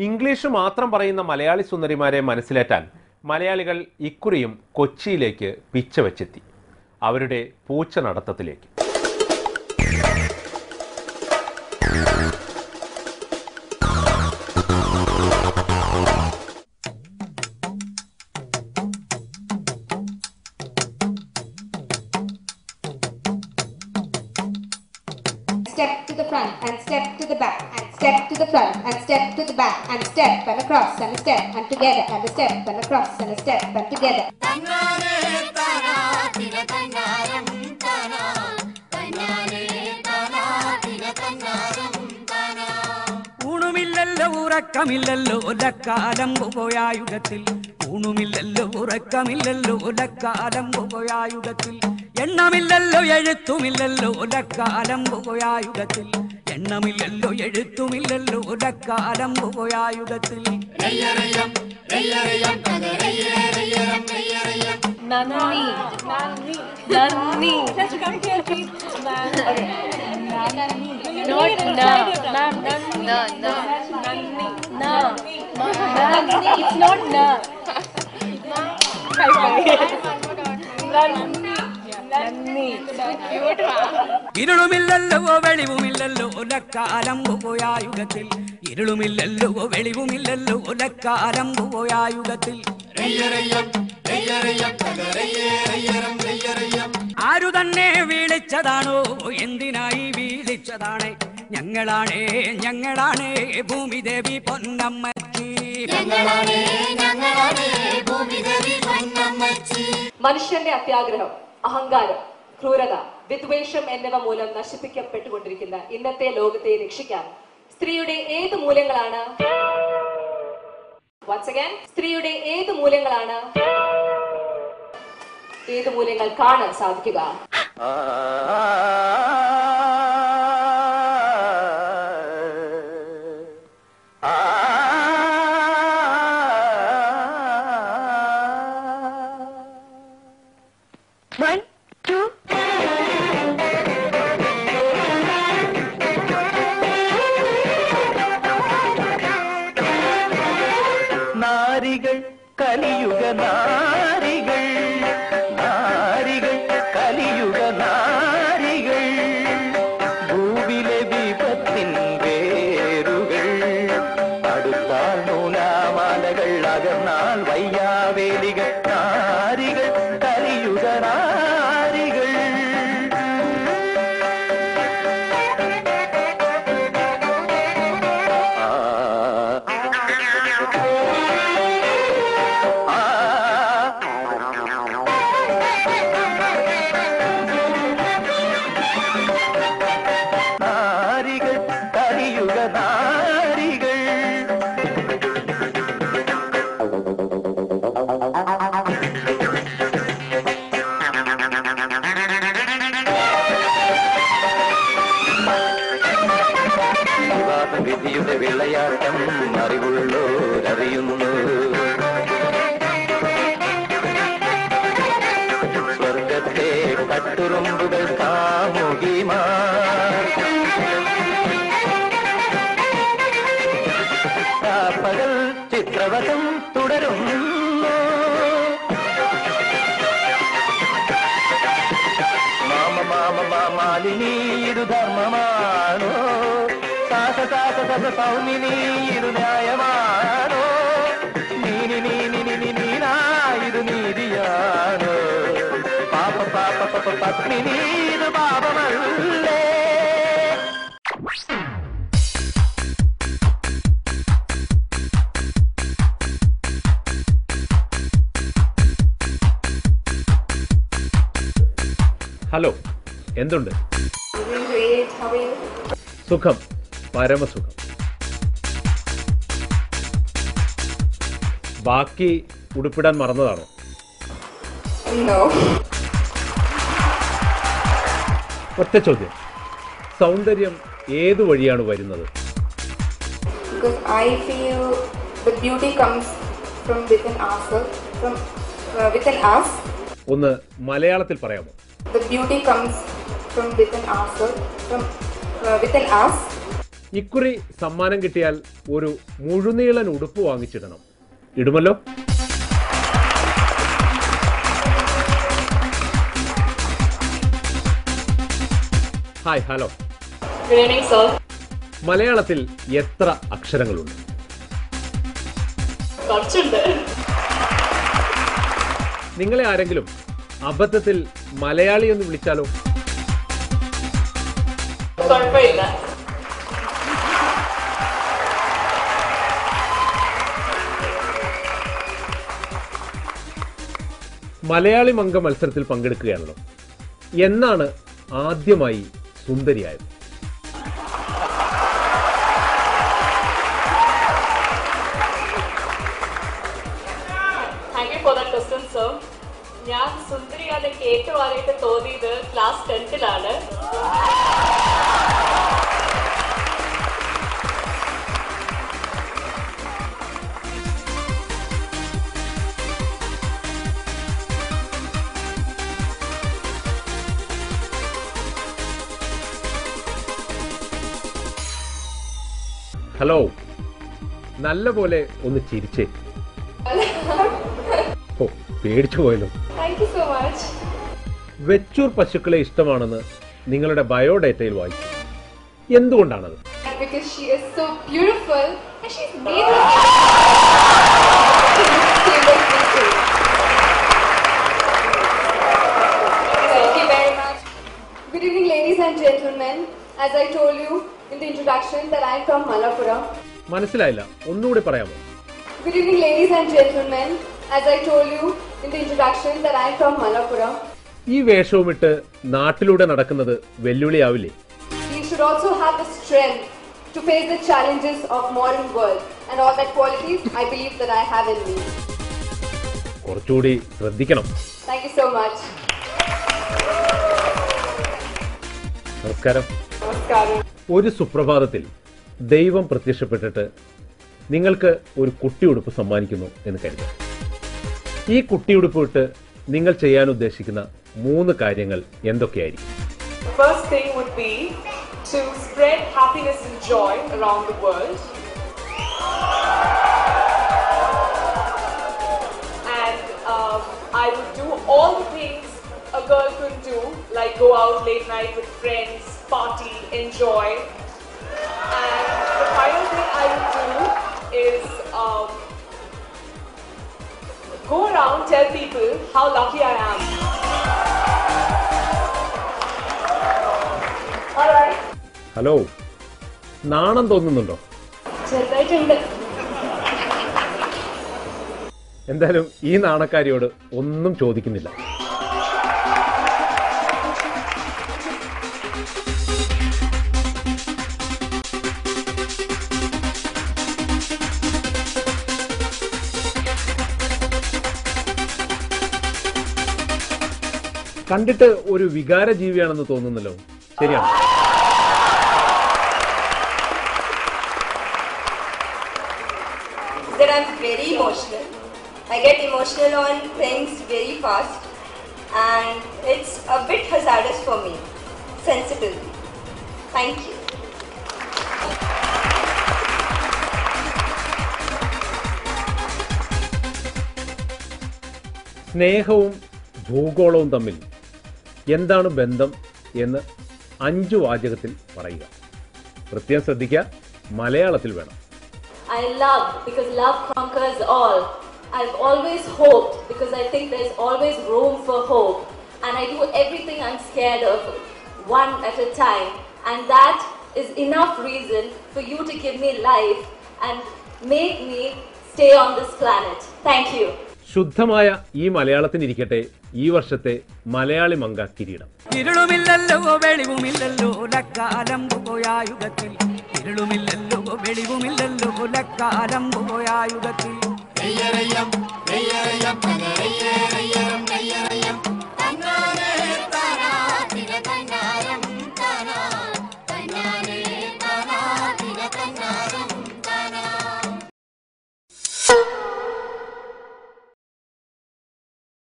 English മാത്രം പറയുന്ന മലയാളി സുന്ദരിമാരെ മനസ്സിലേറ്റാൻ മലയാളികൾ ഇക്കുറിയും കൊച്ചിയിലേക്ക് പിച്ചവെച്ചെത്തി. അവരുടെ പൂച്ച നടത്തത്തിലേക്ക്. Step to the front and step to the back and step to the front and step to the back and step and across and a step and together and a step and across and a step and together. ഊണുമില്ലല്ലോ ഉറക്കമില്ലല്ലോ ഒലക്കാലം പോയായുഗത്തിൽ. ഊണുമില്ലല്ലോ ഉറക്കമില്ലല്ലോ ഒലക്കാലം പോയായുഗത്തിൽ. എണ്ണമില്ലല്ലോ എഴുത്തുമില്ലല്ലോ ഒലക്കാലം പോയായുഗത്തിൽ. എണ്ണമില്ലല്ലോ എഴുത്തുമില്ലല്ലോ ഒലക്കാലം പോയായുഗത്തിൽ. Nani. Not na. No. It's not na. ഇരുളുമില്ലല്ലോ വെളിവുമില്ലല്ലോ ഒലക്കാലം പോയായുഗത്തിൽ. ഇരുളുമില്ലല്ലോ വെളിവുമില്ലല്ലോ ഒലക്കാലം പോയായുഗത്തിൽ. ആരു തന്നെ വിളിച്ചതാണോ എന്തിനായി വിളിച്ചതാണേ? ഞങ്ങളാണേ ഭൂമിദേവി പൊന്നമ്മച്ചി. മനുഷ്യന്റെ അത്യാഗ്രഹം, അഹങ്കാരം, ക്രൂരത, വിദ്വേഷം എന്നിവ മൂലം നശിപ്പിക്കപ്പെട്ടുകൊണ്ടിരിക്കുന്ന ഇന്നത്തെ ലോകത്തെ രക്ഷിക്കാൻ സ്ത്രീയുടെ ഏത് മൂല്യങ്ങളാണ് സ്ത്രീയുടെ ഏത് മൂല്യങ്ങൾക്കാണ് സാധിക്കുക? നാരികൾ കലിയുഗ നാരികൾ, നാരികൾ കലിയുഗ നാരികൾ, ഭൂവിലെ വിപത്തിൻ വേരുകൾ. അടുത്താൽ നൂലാമാലകൾ, അകർന്നാൽ വയ്യാവേലികൾ. നാരികൾ കലിയുഗ നാരികൾ. വിധിയുടെ വിളയാട്ടം അറിവുള്ളോരറിയുന്നു. സ്വർഗത്തെ കട്ടുറുമ്പുകൾ കാമുകിമാർ. പകൽ ചിത്രവശം തുടരുന്നു. മാലിനി ഇതു ധർമ്മമാണോ? സൗമിനി ഇതു ന്യായമാണോ? നീനായിരു നീതിയാണോ? പത്മിനി ഇത് പാപമല്ലേ? ഹലോ, എന്തുണ്ട്? സുഖം, പരമസുഖം. ബാക്കി ഉടുപ്പിടാൻ മറന്നതാണോ? ഒറ്റ ചോദ്യം, സൗന്ദര്യം ഏതു വഴിയാണ് വരുന്നത്? ഒന്ന് മലയാളത്തിൽ പറയാമോ? The beauty comes from within ourselves, from within us. ഇക്കുറി സമ്മാനം കിട്ടിയാൽ ഒരു മുഴുനീളൻ ഉടുപ്പ് വാങ്ങിച്ചിടണം. ഇടുമല്ലോ? Hi, hello. Good evening, sir. മലയാളത്തിൽ എത്ര അക്ഷരങ്ങളുണ്ട്? കുറച്ചുണ്ട്. നിങ്ങളെ ആരെങ്കിലും അബദ്ധത്തിൽ മലയാളി എന്ന് വിളിച്ചാലോ? കുഴപ്പമില്ല. മലയാളി മംഗ മത്സരത്തിൽ പങ്കെടുക്കുകയാണല്ലോ. എന്നാണ് ആദ്യമായി സുന്ദരിയായത്? Thank you for that question, sir. ഞാൻ സുന്ദരിയാണെന്ന് ഏറ്റവും ആദ്യമായിട്ട് തോന്നിയത് ക്ലാസ് 10ലാണ്. ഹലോ, നല്ല പോലെ ഒന്ന് ചിരിച്ചേ. ഓ, പേടിച്ചു പോയല്ലോ. Thank you so much. Vechur പശുക്കളെ ഇഷ്ടമാണെന്ന് നിങ്ങളുടെ ബയോഡേറ്റയിൽ വായിച്ചു. എന്തുകൊണ്ടാണത്? Because she is so beautiful and she's made with Thank you very much. Good evening, ladies and gentlemen. As I told you in the introduction that I am from Malappuram. മനസ്സിലായില്ല, ഒന്നുകൂടി പറയാമോ? Good evening, ladies and gentlemen. As I told you in the introduction that I am from Malappuram. ഈ വേഷവുമിട്ട് നാട്ടിലൂടെ നടക്കുന്നത് വെല്ലുവിളിയാവില്ലേ? You should also have the strength to face the challenges of modern world and all that qualities I believe that I have in me. കുറച്ചുകൂടി ശ്രദ്ധിക്കണം. Thank you so much. നമസ്കാരം. Namaskaram. ഒരു സുപ്രഭാതത്തിൽ ദൈവം പ്രത്യക്ഷപ്പെട്ടിട്ട് നിങ്ങൾക്ക് ഒരു കുട്ടിയുടുപ്പ് സമ്മാനിക്കുന്നു എന്ന് കരുതുക. ഈ കുട്ടിയുടുപ്പ് ഇട്ട് നിങ്ങൾ ചെയ്യാൻ ഉദ്ദേശിക്കുന്ന 3 കാര്യങ്ങൾ എന്തൊക്കെയായിരിക്കും? The first thing would be to spread happiness and joy around the world. And I would do all the things a girl could do, like go out late night with friends, party, enjoy. And the final thing I would do is go around, tell people how lucky I am. Alright. Hello, നാണം തോന്നുന്നുണ്ടോ? ചെറുതായിട്ടുണ്ട്. എന്തായാലും ഈ നാണക്കാരിയോട് ഒന്നും ചോദിക്കുന്നില്ല. കണ്ടിട്ട് ഒരു വികാര ജീവിയാണെന്ന് തോന്നുന്നല്ലോ, ശരിയാണ്? That I'm very emotional. I get emotional on things very fast and it's a bit hazardous for me. Sensitive. Thank you. സ്നേഹവും ഭൂഗോളവും തമ്മിൽ എന്താണ് ബന്ധം എന്ന് 5 വാചകത്തിൽ പറയുക. പ്രത്യേകം ശ്രദ്ധിക്കുക, മലയാളത്തിൽ വേണം. I love because love conquers all. I've always hoped because I think there's always room for hope. And I do everything I'm scared of, one at a time. And that is enough reason for you to give me life and make me stay on this planet. Thank you. ശുദ്ധമായ ഈ മലയാളത്തിനിരിക്കട്ടെ ഈ വർഷത്തെ മലയാളി മംഗ കിരീടം. ഇരുളുമില്ലല്ലോ വെളിവുമില്ലല്ലോ ലക്കാലം പോയായുഗത്തിൽ. ഇരുളുമില്ലല്ലോ വെളിവുമില്ലല്ലോ ലക്കാലം പോയായുഗത്തിൽ.